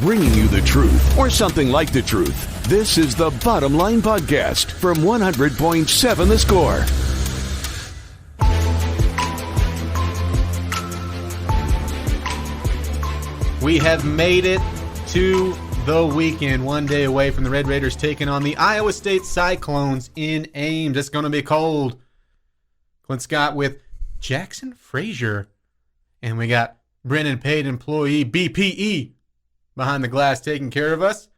bringing you the truth, or something like the truth. This is the Bottom Line Podcast from 100.7 The Score. We have made it to the weekend, one day away from the Red Raiders taking on the Iowa State Cyclones in Ames. It's going to be cold. Clint Scott with Jaxon, Frazier, and we got Brennan, paid employee, BPE, behind the glass taking care of us.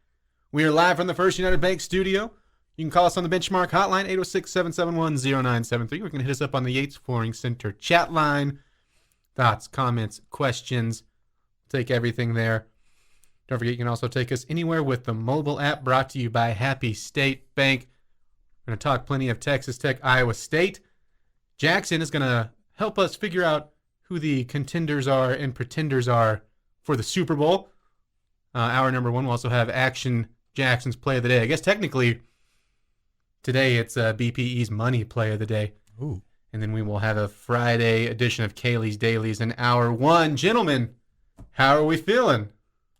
We are live from the First United Bank studio. You can call us on the Benchmark hotline, 806-771-0973. You can hit us up on the Yates Flooring Center chat line. Thoughts, comments, questions. Take everything there. Don't forget, you can also take us anywhere with the mobile app, brought to you by Happy State Bank. We're going to talk plenty of Texas Tech, Iowa State. Jaxon is going to help us figure out who the contenders are and pretenders are for the Super Bowl. Hour number one, we'll also have Action Jackson's Play of the Day. I guess technically today it's BPE's Money Play of the Day. Ooh. And then we will have a Friday edition of Kaylee's Dailies in hour one. Gentlemen, how are we feeling?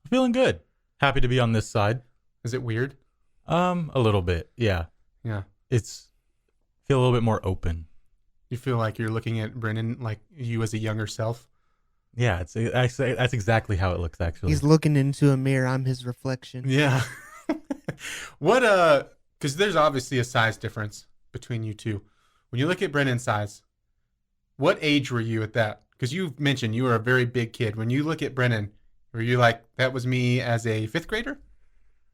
Feeling good. Happy to be on this side. Is it weird? A little bit, yeah. Yeah. Feel a little bit more open. You feel like you're looking at Brennan like you as a younger self? Yeah, that's exactly how it looks, actually. He's looking into a mirror. I'm his reflection. Yeah. Because there's obviously a size difference between you two. When you look at Brennan's size, what age were you at that? Because you mentioned you were a very big kid. When you look at Brennan, were you like, that was me as a fifth grader?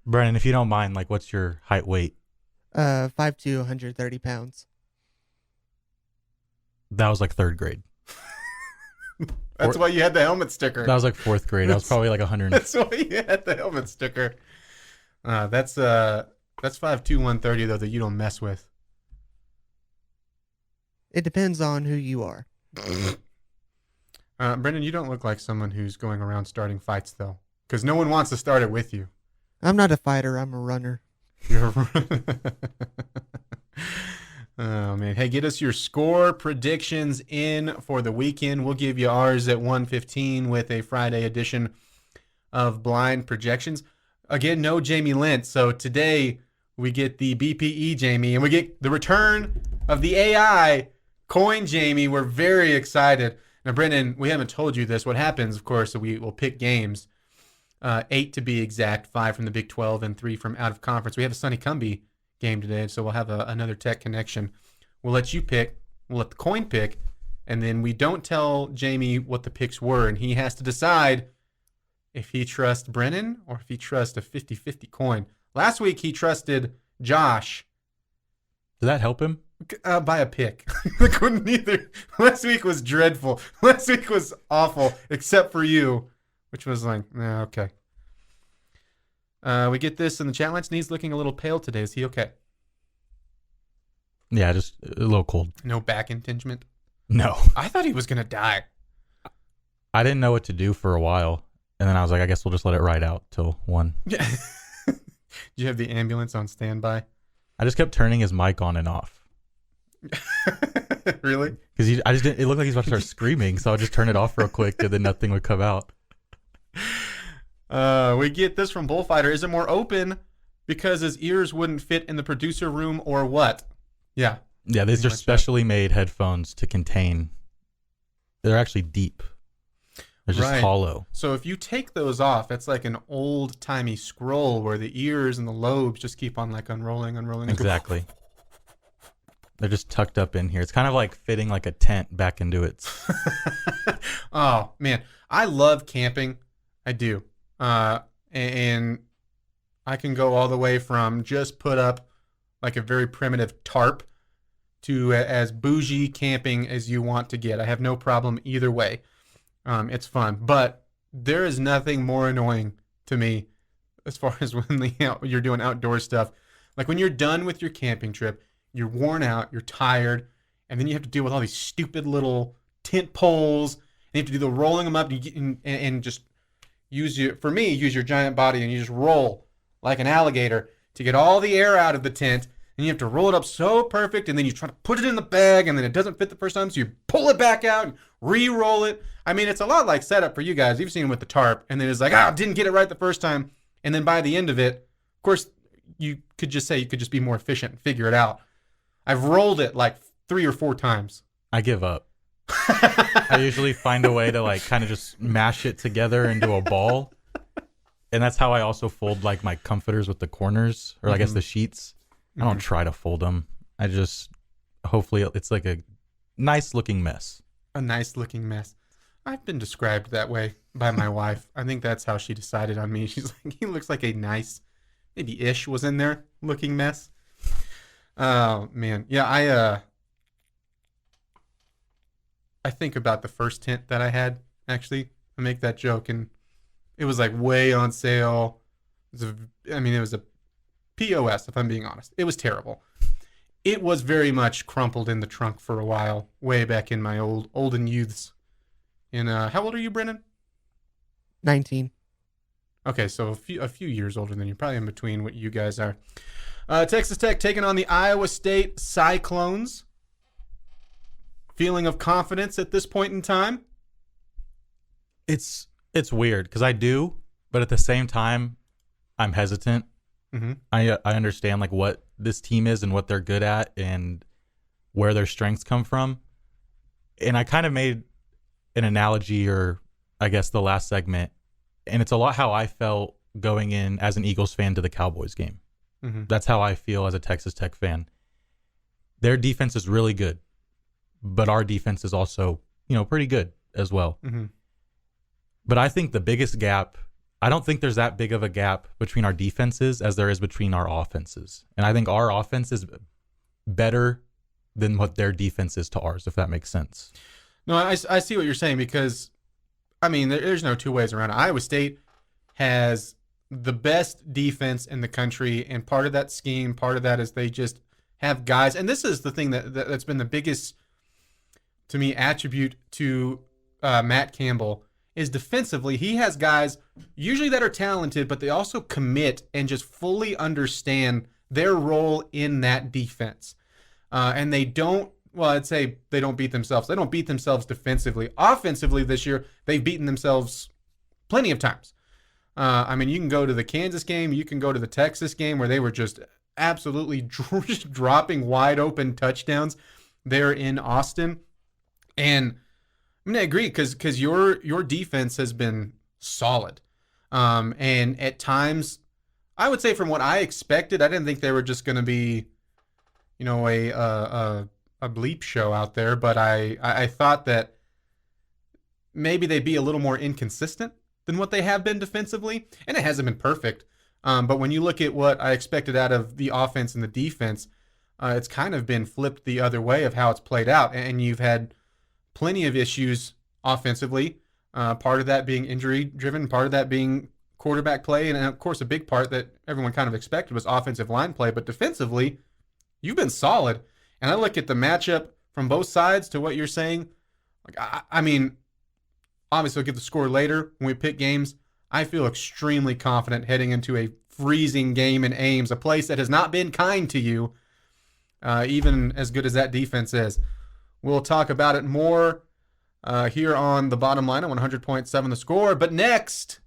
Brennan, if you don't mind, like, what's your height, weight? 5'2", 130 pounds. That was like third grade. That's why you had the helmet sticker. That was like fourth grade. I was probably like 100. That's why you had the helmet sticker. That's 5'2", 130, though, that you don't mess with. It depends on who you are. Brendan, you don't look like someone who's going around starting fights, though, because no one wants to start it with you. I'm not a fighter. I'm a runner. Oh, man. Hey, get us your score predictions in for the weekend. We'll give you ours at 1:15 with a Friday edition of Blind Projections. Again, no Jamie Lent. So today we get the BPE Jamie, and we get the return of the AI Coin Jamie. We're very excited. Now, Brendan, we haven't told you this. What happens, of course, we will pick games, 8 to be exact, 5 from the Big 12 and 3 from out of conference. We have a Sonny Cumbie game today, so we'll have another tech connection. We'll let you pick. We'll let the coin pick, and then we don't tell Jamie what the picks were, and he has to decide if he trusts Brennan or if he trusts a 50-50 coin. Last week, he trusted Josh. Did that help him? By a pick. I couldn't either. Last week was dreadful. Last week was awful, except for you, which was like, okay. We get this in the chat line. Sneeze looking a little pale today. Is he okay? Yeah, just a little cold. No back impingement? No. I thought he was going to die. I didn't know what to do for a while, and then I was like, I guess we'll just let it ride out till 1. Yeah. Do you have the ambulance on standby? I just kept turning his mic on and off. Really? Because it looked like he was about to start screaming, so I would just turn it off real quick, and then nothing would come out. We get this from Bullfighter. Is it more open because his ears wouldn't fit in the producer room, or what? Yeah. Yeah, these are specially made headphones to contain. They're actually deep. They're just hollow. So if you take those off, it's like an old-timey scroll where the ears and the lobes just keep on like unrolling. Exactly. They're just tucked up in here. It's kind of like fitting like a tent back into it. Oh, man. I love camping. I do. And I can go all the way from just put up like a very primitive tarp to as bougie camping as you want to get. I have no problem either way. It's fun. But there is nothing more annoying to me as far as when you're doing outdoor stuff. Like when you're done with your camping trip, you're worn out, you're tired, and then you have to deal with all these stupid little tent poles, and you have to do the rolling them up and just use your giant body, and you just roll like an alligator to get all the air out of the tent, and you have to roll it up so perfect, and then you try to put it in the bag, and then it doesn't fit the first time, so you pull it back out and re-roll it. I mean, it's a lot like setup for you guys. You've seen it with the tarp, and then it's like, didn't get it right the first time. And then by the end of it, of course, you could just be more efficient and figure it out. I've rolled it like 3 or 4 times. I give up. I usually find a way to like kind of just mash it together into a ball. And that's how I also fold like my comforters with the corners, or I guess the sheets. I don't try to fold them. I just, hopefully it's like a nice looking mess. A nice looking mess. I've been described that way by my wife. I think that's how she decided on me. She's like, he looks like a nice, maybe ish was in there, looking mess. Oh man. Yeah, I think about the first tent that I had, actually. I make that joke, and it was like way on sale. It was a POS, if I'm being honest. It was terrible. It was very much crumpled in the trunk for a while, way back in my olden youths. And how old are you, Brennan? 19. Okay, so a few years older than you, probably in between what you guys are. Texas Tech taking on the Iowa State Cyclones. Feeling of confidence at this point in time? It's weird because I do, but at the same time, I'm hesitant. Mm-hmm. I understand like what this team is and what they're good at and where their strengths come from. And I kind of made an analogy, or I guess the last segment, and it's a lot how I felt going in as an Eagles fan to the Cowboys game. Mm-hmm. That's how I feel as a Texas Tech fan. Their defense is really good, but our defense is also, pretty good as well. Mm-hmm. But I think the biggest gap, I don't think there's that big of a gap between our defenses as there is between our offenses. And I think our offense is better than what their defense is to ours, if that makes sense. No, I see what you're saying, because, there's no two ways around it. Iowa State has the best defense in the country, and part of that scheme, part of that is they just have guys. And this is the thing that's been the biggest, to me, attribute to Matt Campbell, is defensively, he has guys usually that are talented, but they also commit and just fully understand their role in that defense. And they don't, I'd say they don't beat themselves. They don't beat themselves defensively. Offensively this year, they've beaten themselves plenty of times. You can go to the Kansas game, you can go to the Texas game where they were just absolutely just dropping wide open touchdowns there in Austin. And I agree, because your defense has been solid. And at times, I would say from what I expected, I didn't think they were just going to be, a bleep show out there. But I thought that maybe they'd be a little more inconsistent than what they have been defensively. And it hasn't been perfect. But when you look at what I expected out of the offense and the defense, it's kind of been flipped the other way of how it's played out. And you've had plenty of issues offensively, part of that being injury driven, part of that being quarterback play, and of course a big part that everyone kind of expected was offensive line play. But defensively, you've been solid. And I look at the matchup from both sides to what you're saying. Obviously we'll get the score later when we pick games. I feel extremely confident heading into a freezing game in Ames, a place that has not been kind to you, even as good as that defense is. We'll talk about it more here on the bottom line on 100.7 The Score. But next,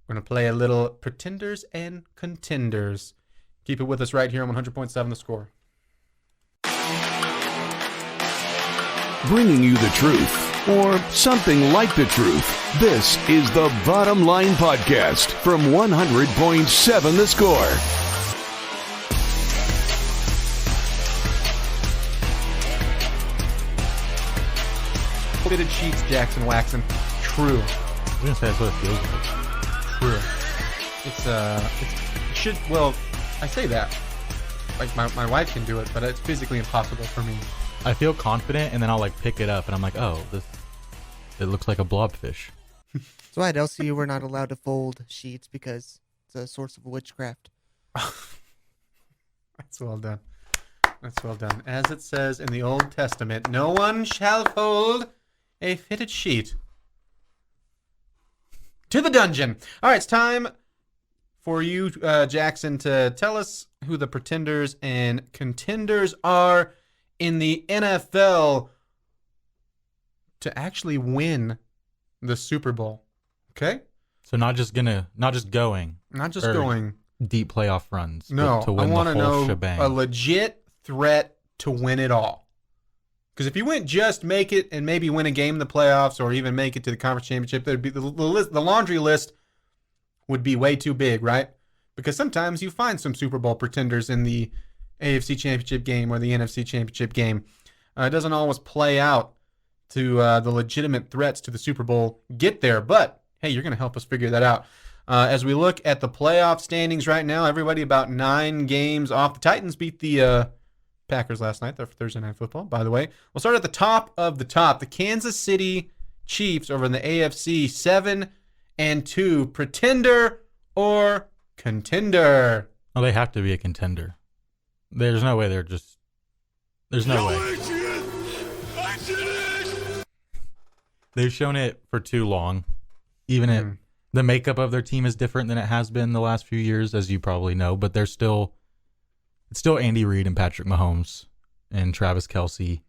we're going to play a little Pretenders and Contenders. Keep it with us right here on 100.7 The Score. Bringing you the truth, or something like the truth. This is the Bottom Line Podcast from 100.7 The Score. Fitted sheets, Jaxon waxing. True. I was going to say that's what it feels like. True. I say that. Like, my wife can do it, but it's physically impossible for me. I feel confident, and then I'll like pick it up, and I'm like, it looks like a blobfish. So at LCU, we're not allowed to fold sheets because it's a source of witchcraft. That's well done. That's well done. As it says in the Old Testament, no one shall fold a fitted sheet. To the dungeon. All right, it's time for you, Jaxon, to tell us who the Pretenders and Contenders are in the NFL to actually win the Super Bowl. Okay? So not just going, Not just or going. deep playoff runs. No, but to I win want the to whole know shebang. a legit threat to win it all. Because if you went just make it and maybe win a game in the playoffs or even make it to the conference championship, there'd be the laundry list would be way too big, right? Because sometimes you find some Super Bowl pretenders in the AFC Championship game or the NFC Championship game. It doesn't always play out to the legitimate threats to the Super Bowl get there. But, hey, you're going to help us figure that out. As we look at the playoff standings right now, everybody about 9 games off. The Titans beat the Packers last night. They're for Thursday Night Football, by the way. We'll start at the top of the top. The Kansas City Chiefs over in the AFC, 7-2. Pretender or contender? Oh, they have to be a contender. There's no way there's no way. They've shown it for too long. Even if the makeup of their team is different than it has been the last few years, as you probably know, but it's still Andy Reid and Patrick Mahomes and Travis Kelce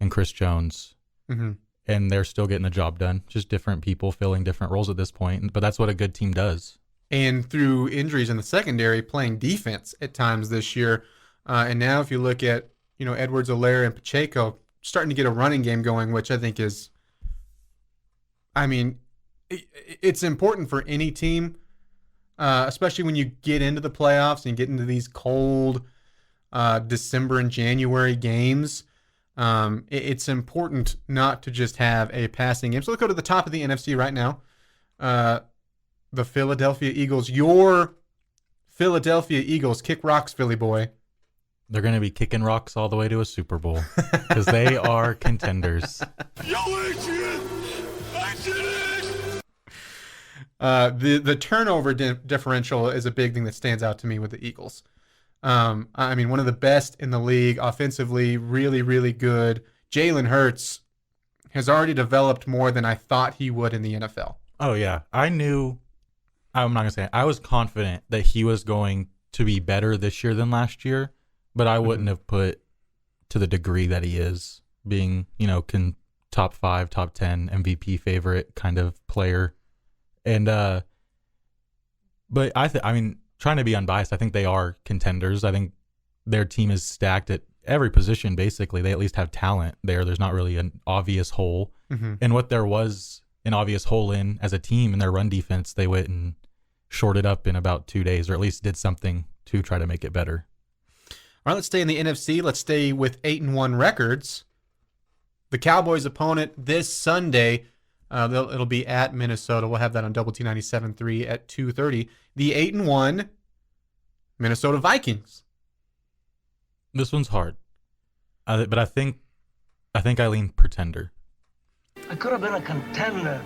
and Chris Jones. Mm-hmm. And they're still getting the job done. Just different people filling different roles at this point. But that's what a good team does. And through injuries in the secondary, playing defense at times this year. And now if you look at, Edwards-Helaire and Pacheco starting to get a running game going, which I think is, it's important for any team, especially when you get into the playoffs and get into these cold December and January games. It's important not to just have a passing game. So let's go to the top of the NFC right now. The Philadelphia Eagles. Your Philadelphia Eagles. Kick rocks, Philly boy. They're going to be kicking rocks all the way to a Super Bowl because they are contenders. The turnover differential is a big thing that stands out to me with the Eagles. One of the best in the league offensively, really, really good. Jalen Hurts has already developed more than I thought he would in the NFL. Oh, yeah. I'm not going to say it. I was confident that he was going to be better this year than last year, but I wouldn't have put to the degree that he is, being, top 5, top 10 MVP favorite kind of player. And, but trying to be unbiased, I think they are contenders. I think their team is stacked at every position, basically. They at least have talent there. There's not really an obvious hole. Mm-hmm. And what there was an obvious hole in as a team in their run defense, they went and shored it up in about 2 days, or at least did something to try to make it better. All right, let's stay in the NFC. Let's stay with 8-1 records. The Cowboys' opponent this Sunday, it'll be at Minnesota. We'll have that on Double T 97.3 at 2:30. The 8-1 Minnesota Vikings. This one's hard, but I think I lean pretender. I could have been a contender.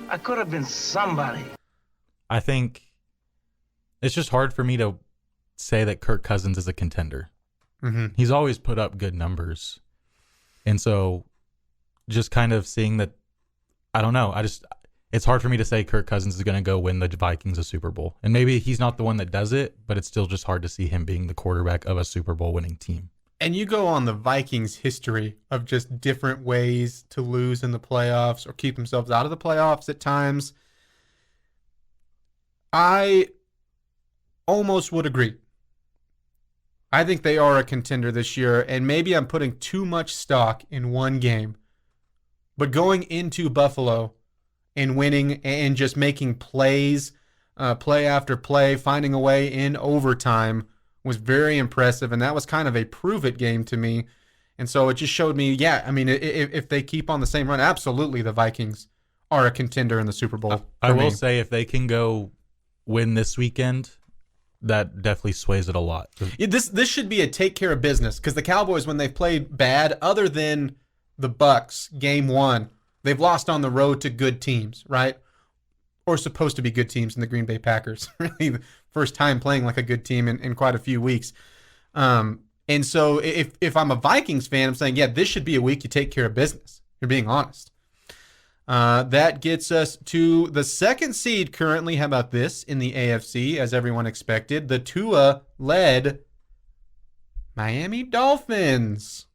I could have been somebody. I think it's just hard for me to say that Kirk Cousins is a contender. Mm-hmm. He's always put up good numbers. And so just kind of seeing that, I don't know. It's hard for me to say Kirk Cousins is going to go win the Vikings a Super Bowl. And maybe he's not the one that does it, but it's still just hard to see him being the quarterback of a Super Bowl winning team. And you go on the Vikings' history of just different ways to lose in the playoffs or keep themselves out of the playoffs at times. I almost would agree. I think they are a contender this year, and maybe I'm putting too much stock in one game. But going into Buffalo and winning and just making plays, play after play, finding a way in overtime was very impressive, and that was kind of a prove-it game to me. And so it just showed me, if they keep on the same run, absolutely the Vikings are a contender in the Super Bowl. I will say if they can go win this weekend, that definitely sways it a lot. This should be a take care of business, because the Cowboys, when they've played bad, other than the Bucks game 1, they've lost on the road to good teams, right? Or supposed to be good teams in the Green Bay Packers. Really the first time playing like a good team in quite a few weeks. And so if I'm a Vikings fan, I'm saying, this should be a week you take care of business. You're being honest. That gets us to the second seed currently. How about this in the AFC, as everyone expected? The Tua-led Miami Dolphins.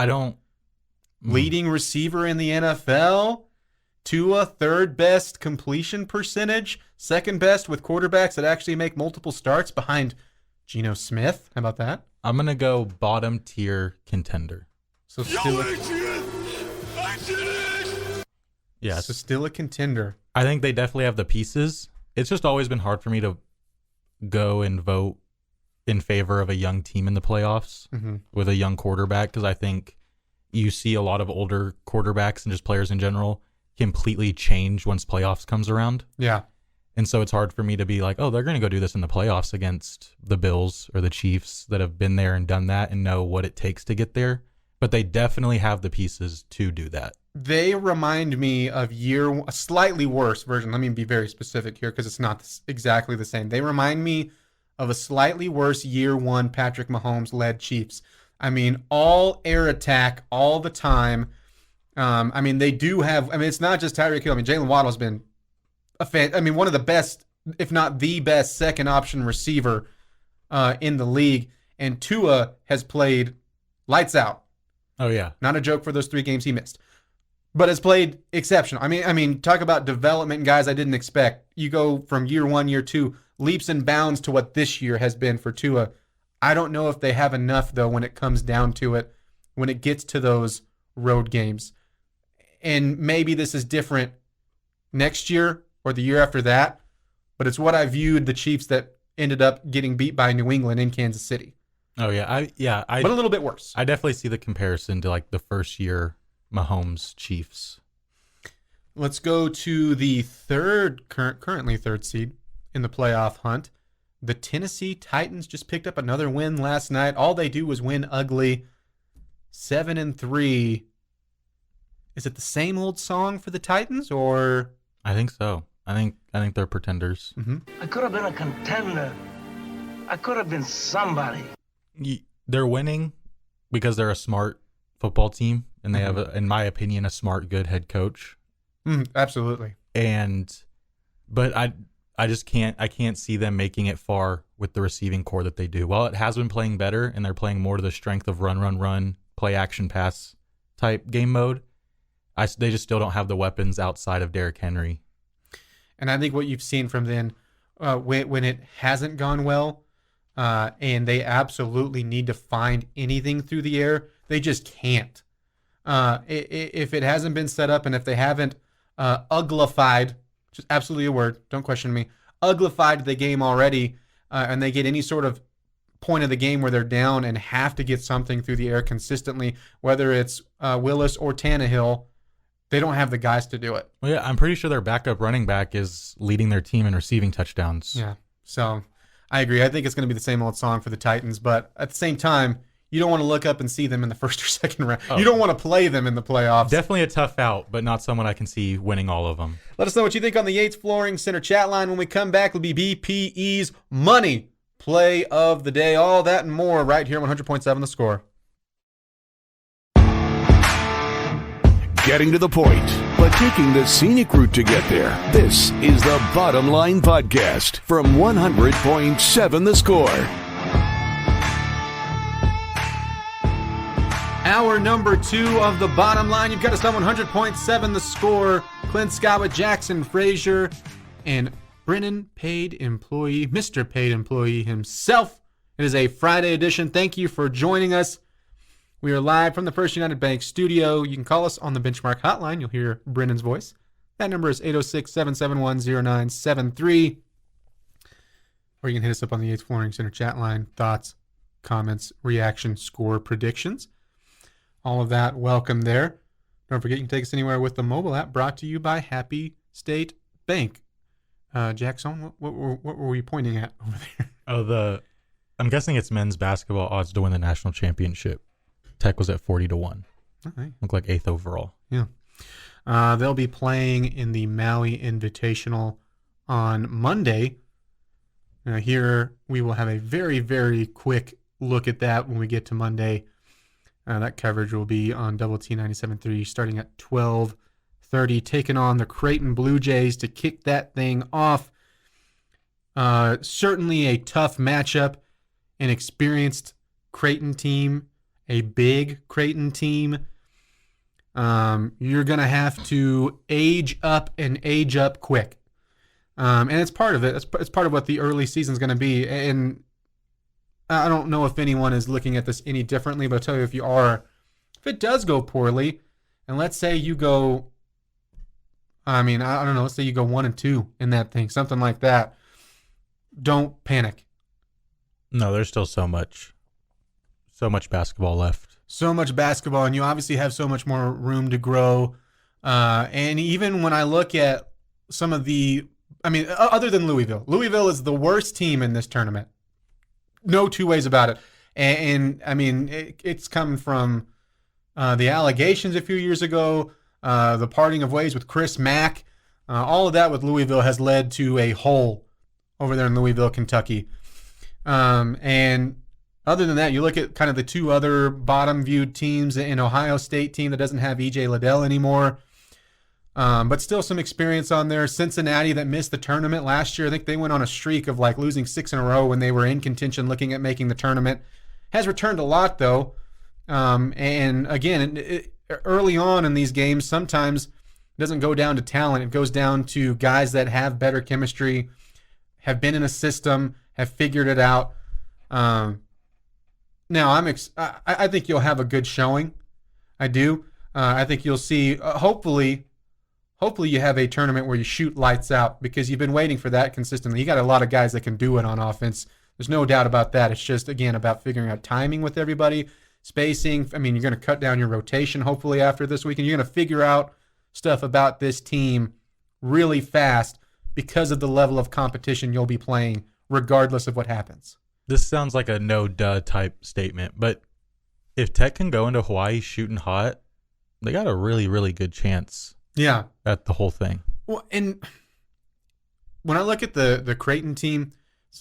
I don't. Leading receiver in the NFL. Tua, third best completion percentage. Second best with quarterbacks that actually make multiple starts behind Geno Smith. How about that? I'm going to go bottom tier contender. So still Yes. So still a contender. I think they definitely have the pieces. It's just always been hard for me to go and vote in favor of a young team in the playoffs with a young quarterback, because I think you see a lot of older quarterbacks and just players in general completely change once playoffs comes around. Yeah. And so it's hard for me to be like, oh, they're going to go do this in the playoffs against the Bills or the Chiefs that have been there and done that and know what it takes to get there. But they definitely have the pieces to do that. They remind me of a slightly worse version. Let me be very specific here because it's not exactly the same. They remind me of a slightly worse year one Patrick Mahomes led Chiefs. I mean, all air attack all the time. I mean, they do have, I mean, it's not just Tyreek Hill. I mean, Jalen Waddle's been one of the best, if not the best second option receiver in the league. And Tua has played lights out. Oh, yeah. Not a joke for those 3 games he missed. But has played exceptional. I mean, talk about development, guys I didn't expect. You go from year 1, year 2, leaps and bounds to what this year has been for Tua. I don't know if they have enough, though, when it comes down to it, when it gets to those road games. And maybe this is different next year or the year after that, but it's what I viewed the Chiefs that ended up getting beat by New England in Kansas City. Oh, yeah. But a little bit worse. I definitely see the comparison to like the first year Mahomes Chiefs. Let's go to the currently third seed in the playoff hunt. The Tennessee Titans just picked up another win last night. All they do is win ugly. 7-3. Is it the same old song for the Titans, or? I think so. I think they're pretenders. Mm-hmm. I could have been a contender. I could have been somebody. They're winning because they're a smart football team, and they have, in my opinion, a smart, good head coach. Absolutely. But I just can't see them making it far with the receiving core that they do. Well, it has been playing better, and they're playing more to the strength of run, play action pass type game mode. They just still don't have the weapons outside of Derrick Henry. And I think what you've seen from them when it hasn't gone well, and they absolutely need to find anything through the air, they just can't. If it hasn't been set up and if they haven't uglified, just absolutely a word, don't question me, uglified the game already, and they get any sort of point of the game where they're down and have to get something through the air consistently, whether it's Willis or Tannehill, they don't have the guys to do it. Well, yeah, I'm pretty sure their backup running back is leading their team in receiving touchdowns. Yeah, so I agree. I think it's going to be the same old song for the Titans, but at the same time, you don't want to look up and see them in the first or second round. You don't want to play them in the playoffs. Definitely a tough out, but not someone I can see winning all of them. Let us know what you think on the Yates Flooring Center chat line. When we come back, it'll be BPE's Money Play of the Day. All that and more right here on 100.7 The Score. Getting to the point, but taking the scenic route to get there. This is the Bottom Line Podcast from 100.7 The Score. Hour number 2 of the Bottom Line. You've got us on 100.7 The Score. Clint Scott with Jaxon, Frazier, and Brennan, paid employee, Mr. Paid Employee himself. It is a Friday edition. Thank you for joining us. We are live from the First United Bank studio. You can call us on the Benchmark hotline. You'll hear Brennan's voice. That number is 806-771-0973. Or you can hit us up on the Yates Flooring Center chat line. Thoughts, comments, reaction, score, predictions. All of that, welcome there. Don't forget, you can take us anywhere with the mobile app, brought to you by Happy State Bank. Jaxon, what were we pointing at over there? I'm guessing it's men's basketball odds to win the national championship. Tech was at 40-1. Okay. Looked like 8th overall. Yeah. They'll be playing in the Maui Invitational on Monday. Here we will have a very, very quick look at that when we get to Monday. That coverage will be on Double T 97.3 starting at 12:30, taking on the Creighton Blue Jays to kick that thing off. Certainly a tough matchup, an experienced Creighton team, a big Creighton team, you're going to have to age up and age up quick. And it's part of it. It's part of what the early season is going to be. And I don't know if anyone is looking at this any differently, but I'll tell you if it does go poorly, and let's say you go, I don't know, let's say you go 1-2 in that thing, something like that. Don't panic. No, there's still so much basketball left. So much basketball, and you obviously have so much more room to grow. And even when I look at some of other than Louisville is the worst team in this tournament. No two ways about it. And it's come from the allegations a few years ago, the parting of ways with Chris Mack. All of that with Louisville has led to a hole over there in Louisville, Kentucky. And other than that, you look at kind of the two other bottom-viewed teams, an Ohio State team that doesn't have E.J. Liddell anymore, but still some experience on there. Cincinnati that missed the tournament last year. I think they went on a streak of like losing 6 in a row when they were in contention looking at making the tournament. Has returned a lot, though. And again, early on in these games, sometimes it doesn't go down to talent. It goes down to guys that have better chemistry, have been in a system, have figured it out. Now, I think you'll have a good showing. I do. I think you'll see, hopefully you have a tournament where you shoot lights out, because you've been waiting for that consistently. You got a lot of guys that can do it on offense. There's no doubt about that. It's just, again, about figuring out timing with everybody, spacing. You're going to cut down your rotation, hopefully, after this week, and you're going to figure out stuff about this team really fast because of the level of competition you'll be playing, regardless of what happens. This sounds like a no-duh type statement, but if Tech can go into Hawaii shooting hot, they got a really, really good chance at the whole thing. Well, and when I look at the Creighton team,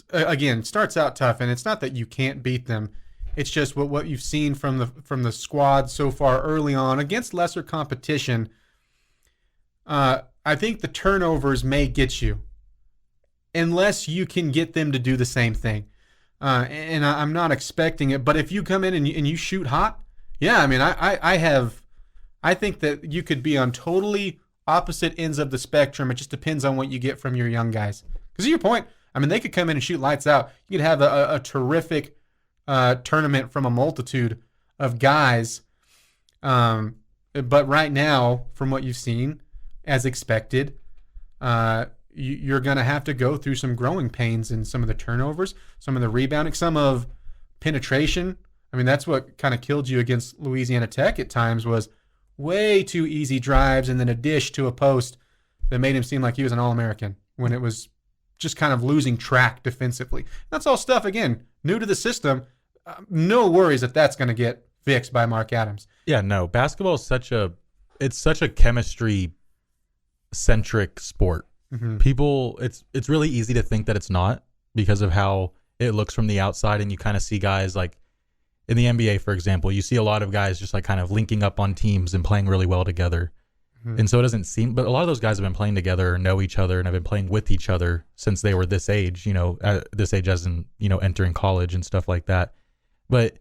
again, it starts out tough, and it's not that you can't beat them. It's just what you've seen from the squad so far early on against lesser competition. I think the turnovers may get you, unless you can get them to do the same thing. And I'm not expecting it, but if you come in and you shoot hot, I think that you could be on totally opposite ends of the spectrum. It just depends on what you get from your young guys. Because to your point, they could come in and shoot lights out. You could have a terrific tournament from a multitude of guys. But right now, from what you've seen, as expected, you're going to have to go through some growing pains in some of the turnovers, some of the rebounding, some of penetration. That's what kind of killed you against Louisiana Tech at times, was way too easy drives and then a dish to a post that made him seem like he was an All-American when it was just kind of losing track defensively. That's all stuff, again, new to the system. No worries that that's going to get fixed by Mark Adams. Yeah, no. Basketball is such a chemistry-centric sport. Mm-hmm. People, it's really easy to think that it's not, because of how it looks from the outside, and you kind of see guys like in the NBA, for example, you see a lot of guys just like kind of linking up on teams and playing really well together. Mm-hmm. And so it doesn't seem, but a lot of those guys have been playing together, know each other, and have been playing with each other since they were this age, this age as in, entering college and stuff like that. But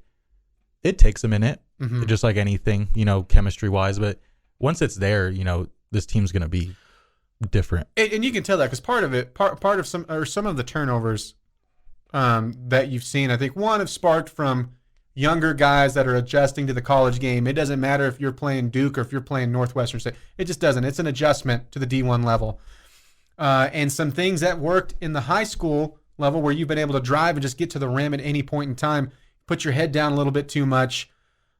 it takes a minute, just like anything, chemistry wise. But once it's there, this team's going to be different. And you can tell that because part of some of the turnovers that you've seen, I think one have sparked from younger guys that are adjusting to the college game. It doesn't matter if you're playing Duke or if you're playing Northwestern State. It just doesn't. It's an adjustment to the D1 level. And some things that worked in the high school level where you've been able to drive and just get to the rim at any point in time, put your head down a little bit too much,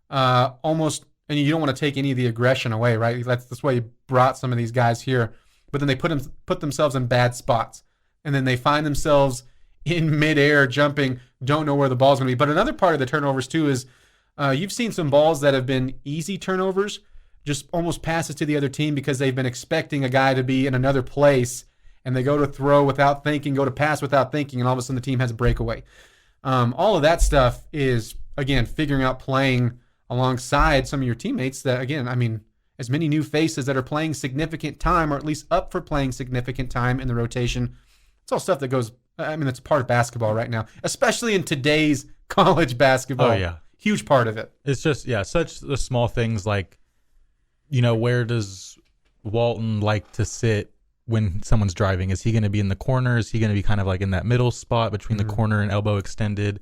almost, and you don't want to take any of the aggression away, right? That's why you brought some of these guys here. But then they put themselves in bad spots. And then they find themselves in midair jumping, don't know where the ball's going to be. But another part of the turnovers, too, is you've seen some balls that have been easy turnovers, just almost passes to the other team because they've been expecting a guy to be in another place, and they go to throw without thinking, go to pass without thinking, and all of a sudden the team has a breakaway. All of that stuff is, again, figuring out playing alongside some of your teammates that, again, as many new faces that are playing significant time, or at least up for playing significant time in the rotation. It's all stuff that goes, it's part of basketball right now, especially in today's college basketball. Oh, yeah. huge part of it. It's just, such the small things like, where does Walton like to sit when someone's driving? Is he going to be in the corner? Is he going to be kind of like in that middle spot between the corner and elbow extended?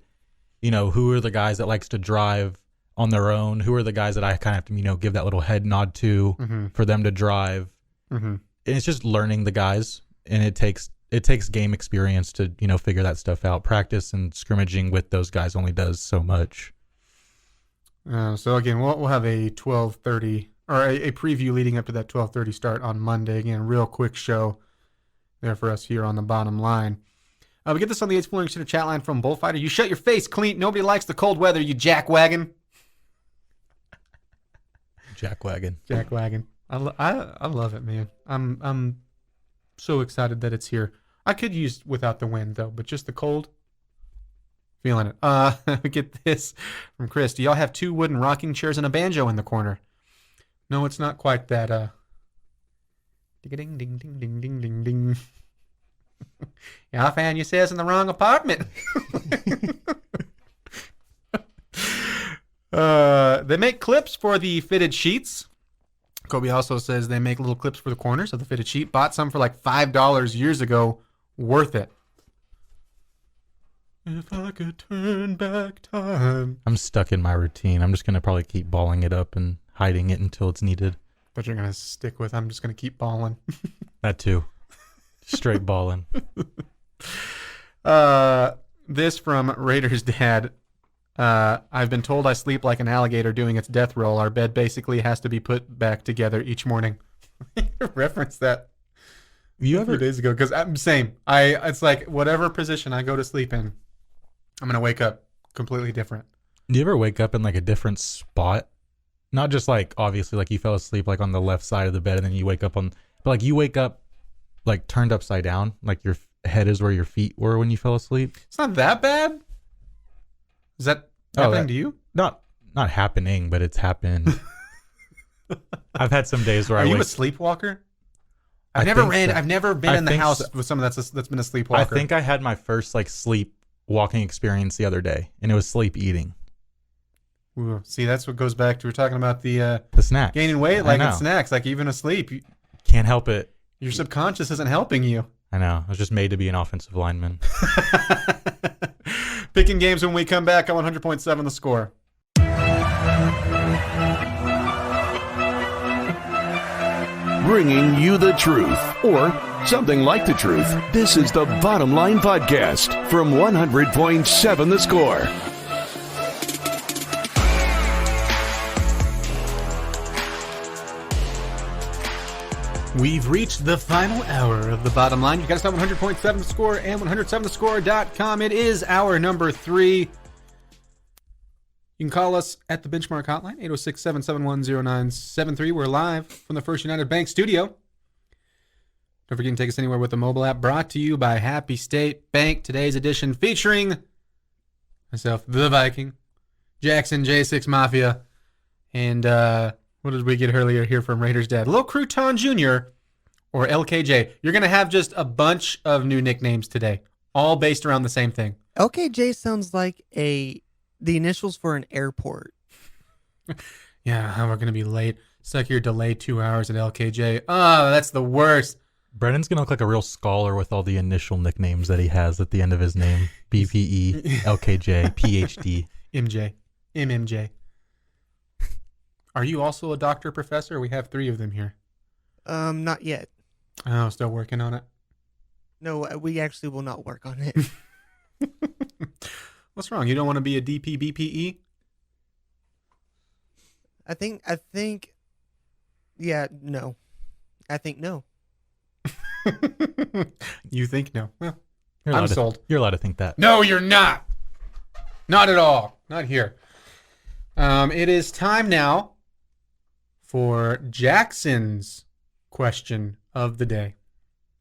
Who are the guys that likes to drive on their own? Who are the guys that I kind of have to, give that little head nod to for them to drive? And it's just learning the guys, and it takes game experience to, figure that stuff out. Practice and scrimmaging with those guys only does so much. So again, we'll have a 12:30 or a preview leading up to that 12:30 start on Monday. Again, real quick show there for us here on the bottom line. We get this on the Exploring Center chat line from Bullfighter. You shut your face, Clint. Nobody likes the cold weather, you jackwagon. Jackwagon. I love it, man. I'm so excited that it's here. I could use without the wind though, but just the cold. Feeling it. We get this from Chris. Do y'all have 2 wooden rocking chairs and a banjo in the corner? No, it's not quite that. Ding ding ding ding ding ding ding. Yeah, I found you says in the wrong apartment. They make clips for the fitted sheets. Kobe also says they make little clips for the corners of the fitted sheet. Bought some for like $5 years ago. Worth it. If I could turn back time. I'm stuck in my routine. I'm just going to probably keep balling it up and hiding it until it's needed. But you're going to stick with, I'm just going to keep balling. That too. Straight balling. This from Raiders Dad. I've been told I sleep like an alligator doing its death roll. Our bed basically has to be put back together each morning. Reference that a few days ago, because I'm same. It's like whatever position I go to sleep in, I'm gonna wake up completely different. Do you ever wake up in like a different spot? Not just like obviously like you fell asleep like on the left side of the bed and then you wake up on, but like you wake up like turned upside down, like your head is where your feet were when you fell asleep. It's not that bad. Is that happening to you? Not happening, but it's happened. I've had some days where Are you a sleepwalker? I've never been in the house with someone that's been a sleepwalker. I think I had my first like sleep walking experience the other day, and it was sleep eating. Ooh, see, that's what goes back to we're talking about the snacks, gaining weight, like in snacks, like even asleep. Can't help it. Your subconscious isn't helping you. I know. I was just made to be an offensive lineman. Picking games when we come back on 100.7 The Score. Bringing you the truth, or something like the truth. This is the Bottom Line Podcast from 100.7 The Score. We've reached the final hour of the Bottom Line. You got us on 100.7 The Score and 107thescore.com. It is hour number 3. You can call us at the Benchmark Hotline, 806-771-0973. We're live from the First United Bank studio. Don't forget to take us anywhere with the mobile app, brought to you by Happy State Bank. Today's edition featuring myself, the Viking, Jaxon, J6 Mafia, and what did we get earlier here from Raiders Dad? Lil Crouton Jr. or LKJ. You're going to have just a bunch of new nicknames today, all based around the same thing. LKJ sounds like the initials for an airport. Yeah, we're going to be late. Stuck here delayed 2 hours at LKJ. Oh, that's the worst. Brennan's going to look like a real scholar with all the initial nicknames that he has at the end of his name. BPE, LKJ, PhD. MJ, MMJ. Are you also a doctor, professor? We have 3 of them here. Not yet. Oh, still working on it? No, we actually will not work on it. What's wrong? You don't want to be a DP, BPE? I think, yeah, no. I think no. You think no? Well, I'm sold. You're allowed to think that. No, you're not. Not at all. Not here. It is time now for Jackson's question of the day.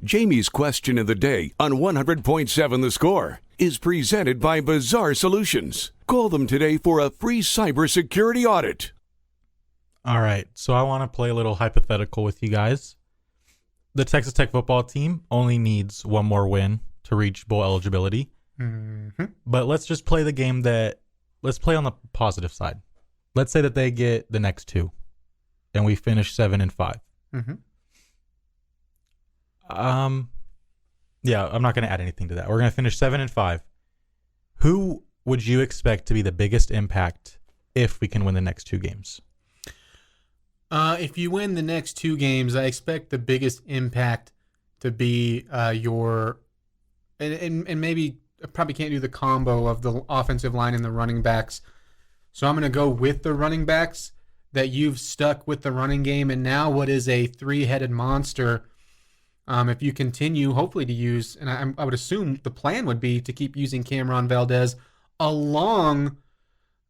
Jamie's question of the day on 100.7 The Score is presented by Bizarre Solutions. Call them today for a free cybersecurity audit. All right, so I want to play a little hypothetical with you guys. The Texas Tech football team only needs one more win to reach bowl eligibility. Mm-hmm. But let's just play the game that let's play on the positive side. Let's say that they get the next 2, and we finish 7-5. Mm-hmm. Yeah, I'm not going to add anything to that. We're going to finish 7-5. Who would you expect to be the biggest impact if we can win the next 2 games? If you win the next 2 games, I expect the biggest impact to be your and maybe I probably can't do the combo of the offensive line and the running backs. So I'm going to go with the running backs, that you've stuck with the running game, and now what is a 3-headed monster. If you continue, hopefully, to use, and I would assume the plan would be to keep using Cameron Valdez along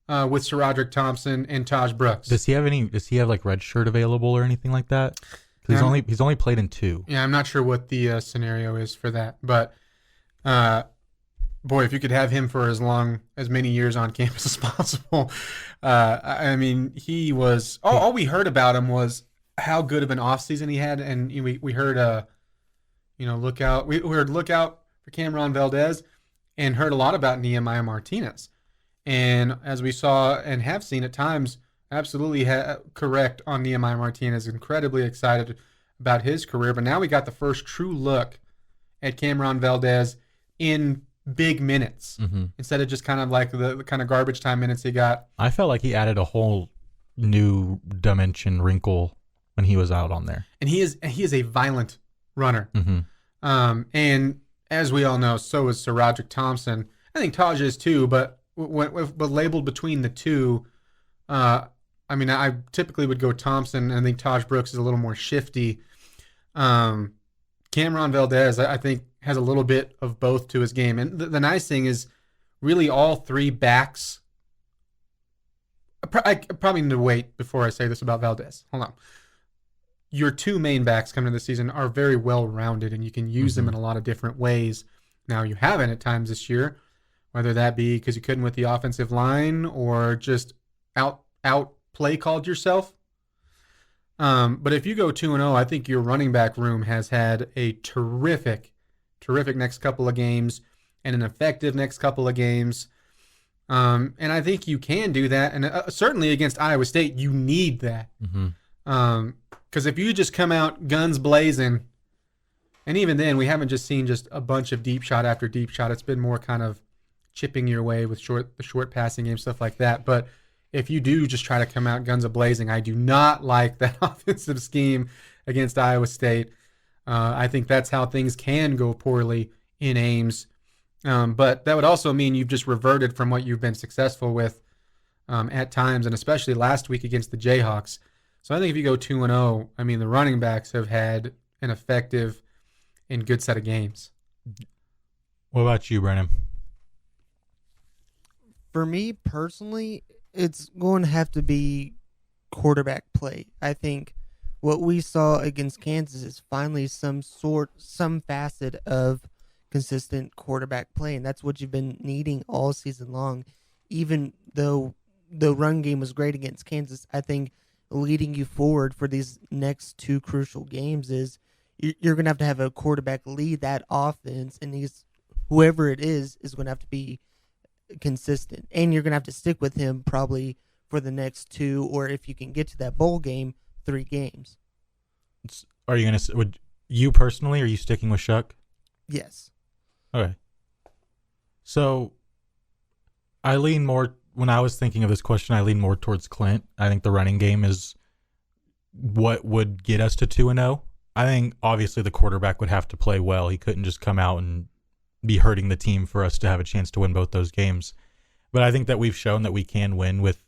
with Sir Roderick Thompson and Taj Brooks. Does he have like red shirt available or anything like that? He's only played in 2. Yeah, I'm not sure what the scenario is for that, but boy, if you could have him for as many years on campus as possible. I mean, he was all we heard about him was how good of an offseason he had, and we heard look out. We heard look out for Cameron Valdez, and heard a lot about Nehemiah Martinez. And as we saw and have seen at times, absolutely correct on Nehemiah Martinez. Incredibly excited about his career. But now we got the first true look at Cameron Valdez in big minutes, instead of just kind of like the kind of garbage time minutes he got. I felt like he added a whole new dimension, wrinkle when he was out on there. And he is a violent runner. And as we all know, so is Sir Roderick Thompson. I think Taj is too, but but labeled between the two, I mean, I typically would go Thompson, and I think Taj Brooks is a little more shifty. Cameron Valdez, I think, has a little bit of both to his game. And the nice thing is really all 3 backs. I probably need to wait before I say this about Valdez. Hold on. Your 2 main backs coming into the season are very well-rounded, and you can use them in a lot of different ways. Now, you haven't at times this year, whether that be because you couldn't with the offensive line or just out play called yourself. But if you go 2-0, I think your running back room has had a terrific next couple of games and an effective next couple of games. And I think you can do that. And certainly against Iowa State, you need that. Because if you just come out guns blazing, and even then, we haven't just seen just a bunch of deep shot after deep shot. It's been more kind of chipping your way with the short passing game, stuff like that. But if you do just try to come out guns a-blazing, I do not like that offensive scheme against Iowa State. I think that's how things can go poorly in Ames. But that would also mean you've just reverted from what you've been successful with at times, and especially last week against the Jayhawks. So I think if you go 2-0, I mean, the running backs have had an effective and good set of games. What about you, Brennan? For me personally, it's going to have to be quarterback play. I think what we saw against Kansas is finally some facet of consistent quarterback play, and that's what you've been needing all season long. Even though the run game was great against Kansas, I think leading you forward for these next 2 crucial games is you're going to have a quarterback lead that offense, and whoever it is going to have to be consistent, and you're going to have to stick with him probably for the next 2, or if you can get to that bowl game, 3 games. Are you going to, would you personally, are you sticking with Shuck? Yes. Okay. So I lean more, when I was thinking of this question, I lean more towards Clint. I think the running game is what would get us to 2-0. I think obviously the quarterback would have to play well. He couldn't just come out and be hurting the team for us to have a chance to win both those games. But I think that we've shown that we can win with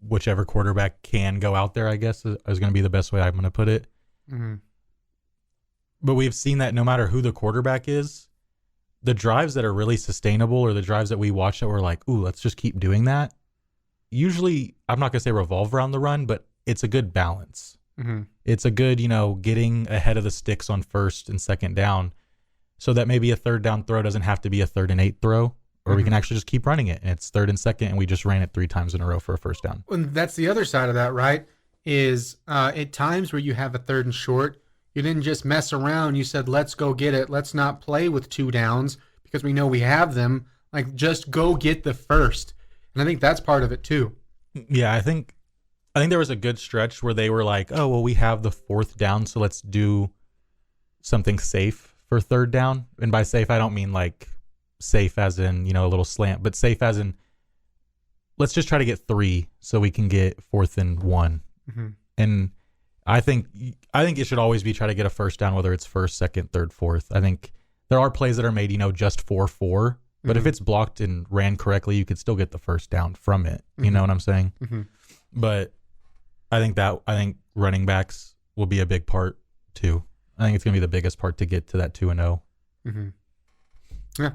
whichever quarterback can go out there, I guess, is going to be the best way I'm going to put it. But we've seen that no matter who the quarterback is, the drives that are really sustainable, or the drives that we watch that we're like, ooh, let's just keep doing that, usually, I'm not going to say revolve around the run, but it's a good balance. It's a good, getting ahead of the sticks on 1st and 2nd down, so that maybe a 3rd down throw doesn't have to be a 3rd and 8 throw, or we can actually just keep running it, and it's 3rd and 2nd, and we just ran it 3 times in a row for a 1st down. And that's the other side of that, right? Is at times where you have a 3rd and short, you didn't just mess around. You said, let's go get it. Let's not play with 2 downs because we know we have them. Like, just go get the 1st. And I think that's part of it too. Yeah, I think there was a good stretch where they were like, oh, well, we have the 4th down, so let's do something safe for 3rd down. And by safe, I don't mean like safe as in, a little slant, but safe as in let's just try to get 3 so we can get 4th and 1. Mm-hmm. And I think it should always be try to get a first down, whether it's 1st, 2nd, 3rd, 4th. I think there are plays that are made, just 4-4. But if it's blocked and ran correctly, you could still get the first down from it. You know what I'm saying? Mm-hmm. But I think running backs will be a big part too. I think it's going to be the biggest part to get to that 2-0. Mm-hmm. Yeah.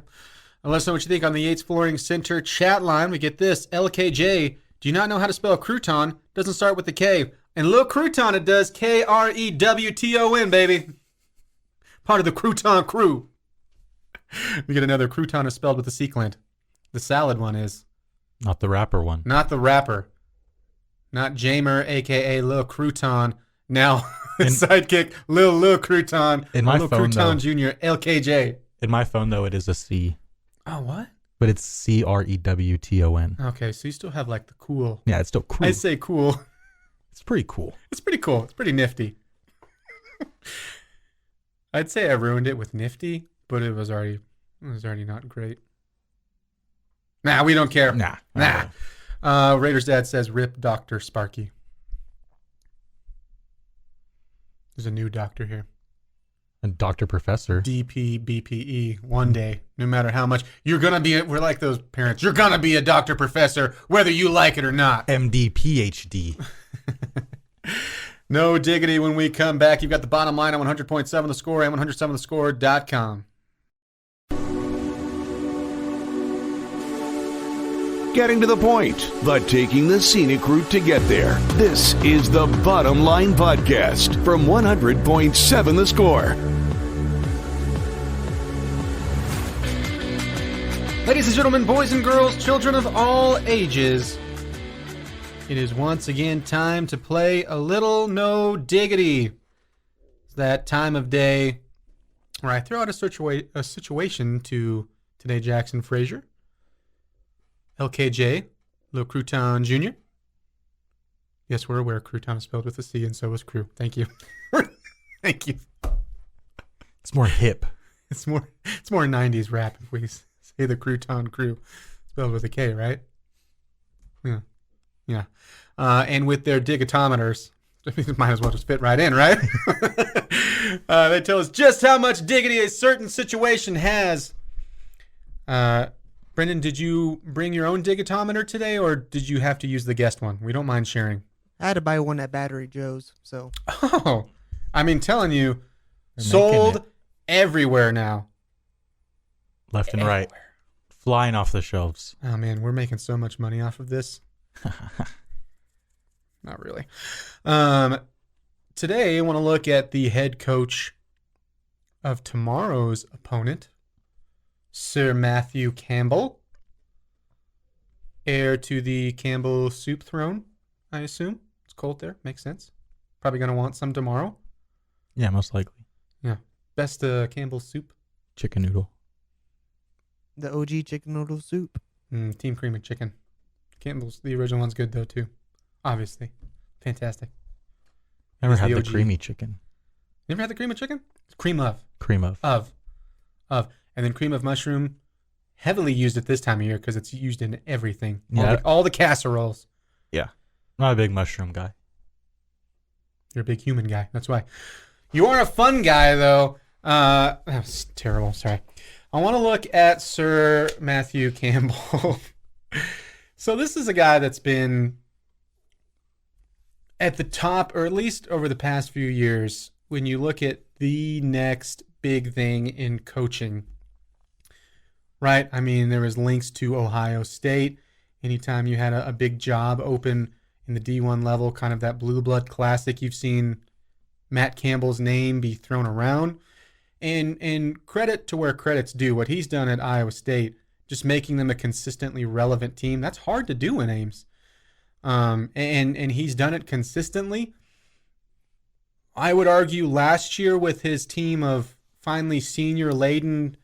Let us know what you think on the Yates Flooring Center chat line. We get this. LKJ, do you not know how to spell crouton? Doesn't start with the K. And Lil Crouton, it does. Krewton, baby. Part of the Crouton crew. We get another crouton is spelled with a C, Clint. The salad one is. Not the rapper one. Not the rapper. Not Jamer, a.k.a. Lil Crouton. Now, sidekick, Lil Crouton. In my Lil phone, Crouton though, Jr., LKJ. In my phone, though, it is a C. Oh, what? But it's Crewton. Okay, so you still have like the cool. Yeah, it's still cool. I say cool. It's pretty cool. It's pretty cool. It's pretty nifty. I'd say I ruined it with nifty, but it was already not great. Nah, we don't care. Nah. Raiders dad says rip Dr. Sparky. There's a new doctor here. And Dr. Professor. DPBPE. One day, no matter how much you're gonna be, we're like those parents. You're gonna be a doctor professor, whether you like it or not. MD, PhD. No diggity when we come back. You've got the bottom line on 100.7 The Score and 107thescore.com. Getting to the point, but taking the scenic route to get there. This is the Bottom Line Podcast from 100.7 The Score. Ladies and gentlemen, boys and girls, children of all ages, it is once again time to play a little No Diggity. It's that time of day where I throw out a situation to today Jackson Frazier, LKJ, Lil Crouton Jr. Yes, we're aware Crouton is spelled with a C, and so is Crew. Thank you. Thank you. It's more hip. It's more 90s rap if we say the Crouton Crew spelled with a K, right? Yeah. And with their digitometers, might as well just fit right in, right? They tell us just how much diggity a certain situation has. Brendan, did you bring your own digitometer today, or did you have to use the guest one? We don't mind sharing. I had to buy one at Battery Joe's, so. Oh, I mean, telling you, sold everywhere now. Left and right. Flying off the shelves. Oh, man, we're making so much money off of this. Not really. Today, I want to look at the head coach of tomorrow's opponent, Sir Matthew Campbell, heir to the Campbell soup throne, I assume. It's cold there. Makes sense. Probably going to want some tomorrow. Yeah, most likely. Yeah. Best Campbell soup. Chicken noodle. The OG chicken noodle soup. Team Cream and Chicken. Campbell's, the original one's good though too. Obviously. Fantastic. Never had the OG. creamy chicken. Never had the cream of chicken? Cream of. Cream of. Of. And then cream of mushroom. Heavily used at this time of year because it's used in everything. Yeah. All the casseroles. Yeah. Not a big mushroom guy. You're a big human guy. That's why. You are a fun guy though. That was terrible. Sorry. I want to look at Sir Matthew Campbell. So this is a guy that's been at the top, or at least over the past few years, when you look at the next big thing in coaching, right? I mean, there was links to Ohio State. Anytime you had a big job open in the D1 level, kind of that blue blood classic, you've seen Matt Campbell's name be thrown around. And credit to where credit's due. What he's done at Iowa State, just making them a consistently relevant team, that's hard to do in Ames. And he's done it consistently. I would argue last year with his team of finally senior laden,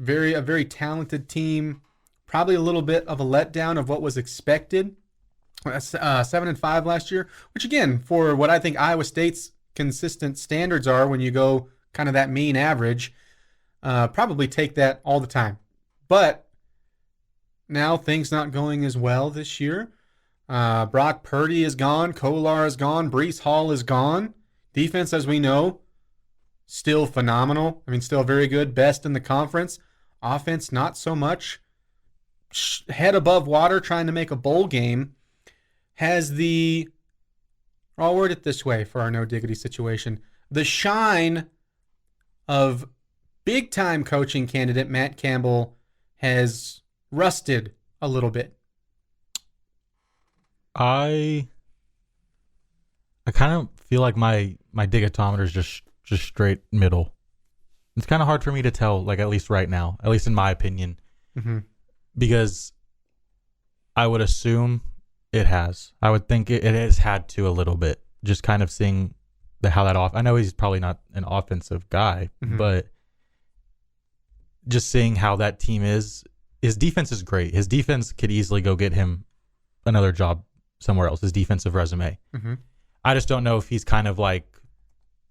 a very talented team, Probably a little bit of a letdown of what was expected. 7-5 last year, which again, for what I think Iowa State's consistent standards are when you go kind of that mean average, probably take that all the time. But now things not going as well this year. Brock Purdy is gone. Kolar is gone. Breece Hall is gone. Defense, as we know, still phenomenal. I mean, still very good. Best in the conference. Offense, not so much. Head above water trying to make a bowl game. Has the, I'll word it this way for our No Diggity situation, the shine of big-time coaching candidate Matt Campbell has rusted a little bit. I kind of feel like my digitometer is just straight middle. It's kind of hard for me to tell, like, at least right now, at least in my opinion, because I would assume it has. I would think it has had to a little bit. Just kind of seeing how that off. I know he's probably not an offensive guy, but just seeing how that team is. His defense is great. His defense could easily go get him another job somewhere else. His defensive resume. I just don't know if he's kind of like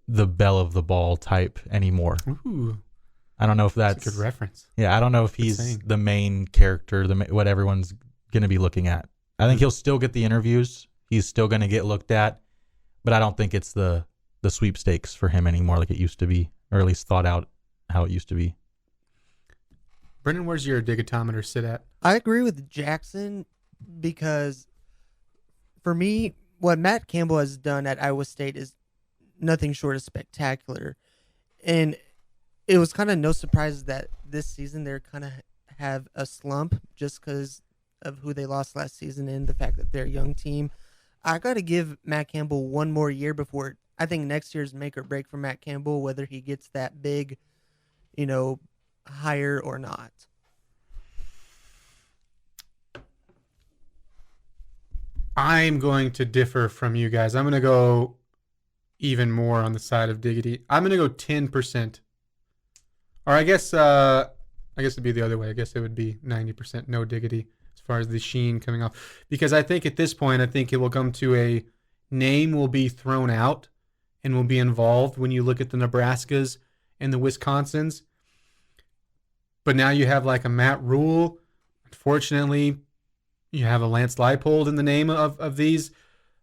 the belle of the ball type anymore. Ooh, I don't know if that's a good reference. Yeah, I don't know if he's the main character, what everyone's going to be looking at. I think he'll still get the interviews. He's still going to get looked at, but I don't think it's the sweepstakes for him anymore like it used to be, or at least thought out how it used to be. Brendan, where's your digitometer sit at? I agree with Jaxon because for me, what Matt Campbell has done at Iowa State is nothing short of spectacular. And it was kind of no surprise that this season they're kind of have a slump just because of who they lost last season and the fact that they're a young team. I got to give Matt Campbell one more year before I think next year's make or break for Matt Campbell, whether he gets that big, hire or not. I'm going to differ from you guys. I'm going to go even more on the side of Diggity. I'm going to go 10%. Or I guess it'd be the other way. I guess it would be 90% No Diggity as far as the sheen coming off. Because I think at this point, I think it will come to a name will be thrown out and will be involved when you look at the Nebraskas and the Wisconsins. But now you have like a Matt Rule. Unfortunately, you have a Lance Leipold in the name of these.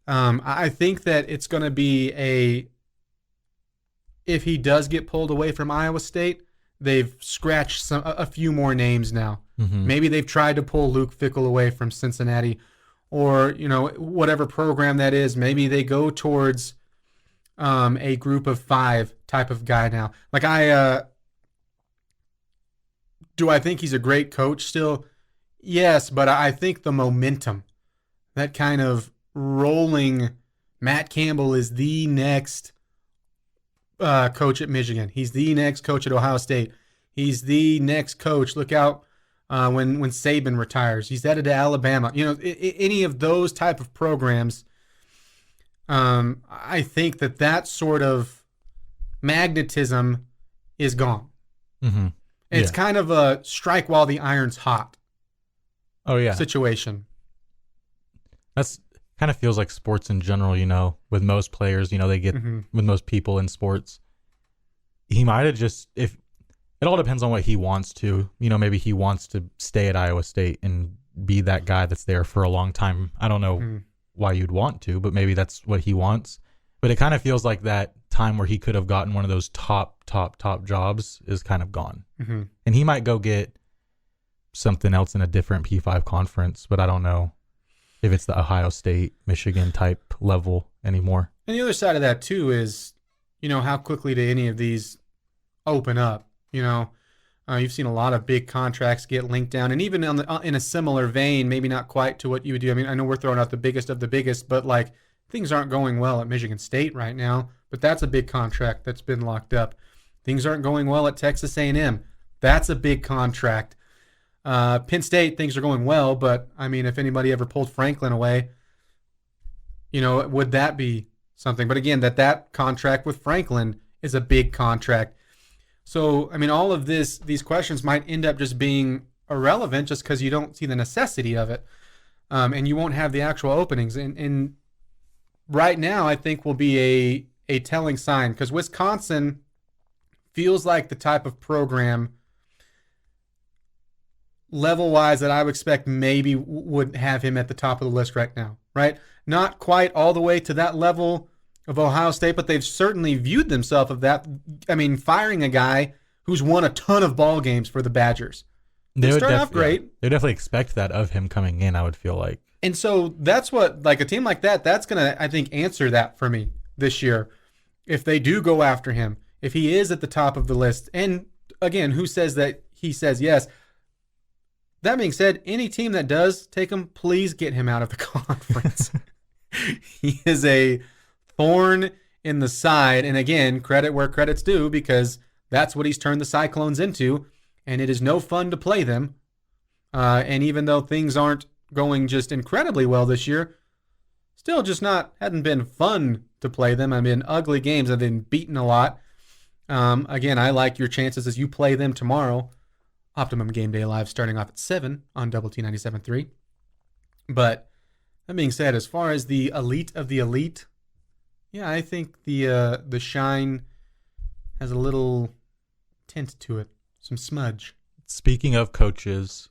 I think that it's going to be if he does get pulled away from Iowa State, they've scratched a few more names now. Maybe they've tried to pull Luke Fickell away from Cincinnati or, whatever program that is. Maybe they go towards a group of 5 type of guy now. Like do I think he's a great coach still? Yes, but I think the momentum, that kind of rolling, Matt Campbell is the next coach at Michigan. He's the next coach at Ohio State. He's the next coach. Look out when Saban retires. He's headed to Alabama. Any of those type of programs, I think that sort of magnetism is gone. It's kind of a strike while the iron's hot. Oh yeah, situation. That's kind of feels like sports in general, with most players, they get with most people in sports. He might have if it all depends on what he wants to, maybe he wants to stay at Iowa State and be that guy that's there for a long time. I don't know why you'd want to, but maybe that's what he wants. But it kind of feels like that time where he could have gotten one of those top jobs is kind of gone. And he might go get something else in a different P5 conference, but I don't know if it's the Ohio State, Michigan type level anymore. And the other side of that too is, how quickly do any of these open up? You've seen a lot of big contracts get linked down, and even in a similar vein, maybe not quite to what you would do. I mean, I know we're throwing out the biggest of the biggest, but like things aren't going well at Michigan State right now, but that's a big contract that's been locked up. Things aren't going well at Texas A&M. That's a big contract. Penn State, things are going well, but I mean, if anybody ever pulled Franklin away, would that be something? But again, that contract with Franklin is a big contract. So, I mean, all of these questions might end up just being irrelevant just because you don't see the necessity of it, and you won't have the actual openings. And right now, I think will be a telling sign, because Wisconsin feels like the type of program level-wise that I would expect maybe would have him at the top of the list right now, right? Not quite all the way to that level of Ohio State, but they've certainly viewed themselves of that. I mean, firing a guy who's won a ton of ball games for the Badgers. They start off great. Yeah. They definitely expect that of him coming in, I would feel like. And so that's what, like a team like that, that's going to, I think, answer that for me this year. If they do go after him, if he is at the top of the list, and again, who says that he says yes? That being said, any team that does take him, please get him out of the conference. He is a thorn in the side. And again, credit where credit's due, because that's what he's turned the Cyclones into. And it is no fun to play them. And even though things aren't going just incredibly well this year, still just hadn't been fun to play them. I mean, ugly games. I've been beaten a lot. Again, I like your chances as you play them tomorrow. Optimum Game Day Live starting off at 7 on Double T 97.3. But that being said, as far as the elite of the elite, yeah, I think the shine has a little tint to it, some smudge. Speaking of coaches,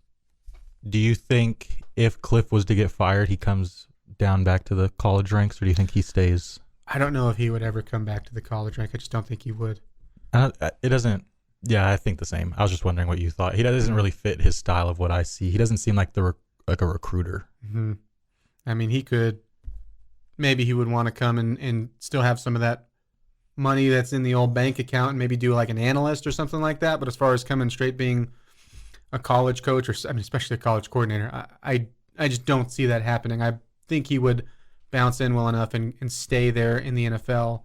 do you think if Cliff was to get fired, he comes down back to the college ranks, or do you think he stays? I don't know if he would ever come back to the college rank. I just don't think he would. It doesn't. Yeah, I think the same. I was just wondering what you thought. He doesn't really fit his style of what I see. He doesn't seem like like a recruiter. Mm-hmm. I mean, maybe he would want to come and still have some of that money that's in the old bank account and maybe do like an analyst or something like that. But as far as coming straight being a college coach, or I mean, especially a college coordinator, I just don't see that happening. I think he would bounce in well enough and stay there in the NFL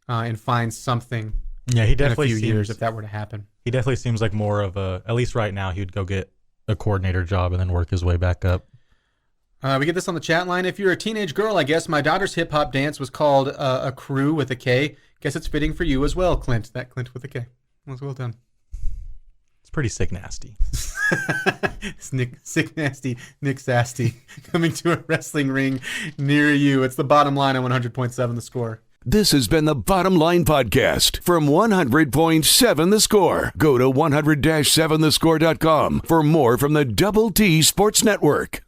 and find something. Yeah, he definitely in a few years if that were to happen. He definitely seems like more of at least right now, he would go get a coordinator job and then work his way back up. We get this on the chat line. If you're a teenage girl, I guess my daughter's hip hop dance was called a crew with a K. Guess it's fitting for you as well, Clint. That Clint with a K. Was well done. It's pretty sick nasty. Sick nasty Nick Sasty coming to a wrestling ring near you. It's the bottom line on 100.7 The Score. This has been the Bottom Line Podcast from 100.7 The Score. Go to 100-7thescore.com for more from the Double T Sports Network.